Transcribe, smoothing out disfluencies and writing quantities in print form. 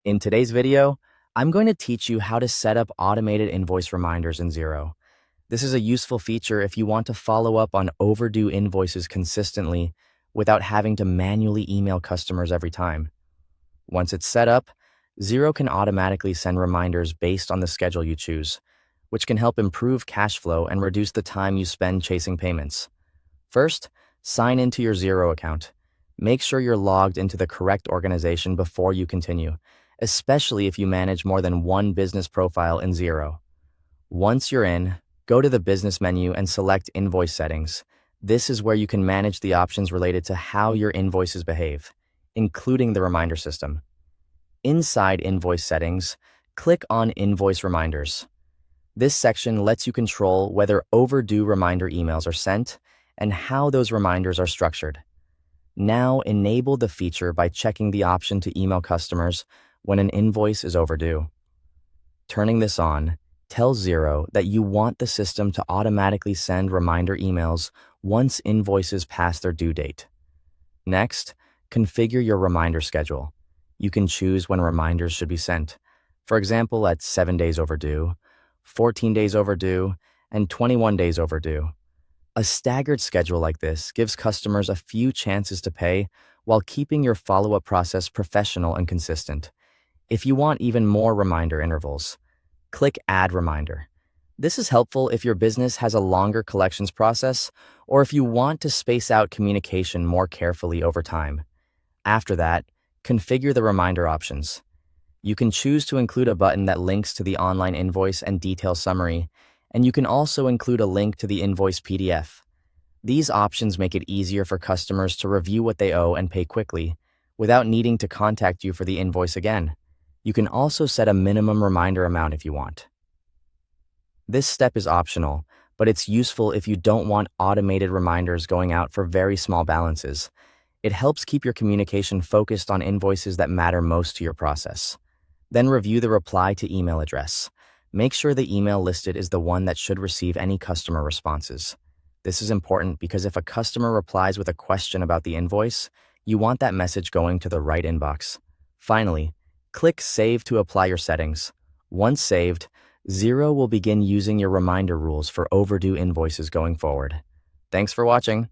In today's video, I'm going to teach you how to set up automated invoice reminders in Xero. This is a useful feature if you want to follow up on overdue invoices consistently without having to manually email customers every time. Once it's set up, Xero can automatically send reminders based on the schedule you choose, which can help improve cash flow and reduce the time you spend chasing payments. First, sign into your Xero account. Make sure you're logged into the correct organization before you continue, especially if you manage more than one business profile in Xero. Once you're in, go to the business menu and select Invoice Settings. This is where you can manage the options related to how your invoices behave, including the reminder system. Inside Invoice Settings, click on Invoice Reminders. This section lets you control whether overdue reminder emails are sent and how those reminders are structured. Now enable the feature by checking the option to email customers when an invoice is overdue. Turning this on, tell Xero that you want the system to automatically send reminder emails once invoices pass their due date. Next, configure your reminder schedule. You can choose when reminders should be sent, for example at 7 days overdue, 14 days overdue, and 21 days overdue. A staggered schedule like this gives customers a few chances to pay while keeping your follow-up process professional and consistent. If you want even more reminder intervals, click Add Reminder. This is helpful if your business has a longer collections process or if you want to space out communication more carefully over time. After that, configure the reminder options. You can choose to include a button that links to the online invoice and detail summary, and you can also include a link to the invoice PDF. These options make it easier for customers to review what they owe and pay quickly, without needing to contact you for the invoice again. You can also set a minimum reminder amount if you want. This step is optional, but it's useful if you don't want automated reminders going out for very small balances. It helps keep your communication focused on invoices that matter most to your process. Then review the reply to email address. Make sure the email listed is the one that should receive any customer responses. This is important because if a customer replies with a question about the invoice, you want that message going to the right inbox. Finally, click Save to apply your settings. Once saved, Xero will begin using your reminder rules for overdue invoices going forward. Thanks for watching.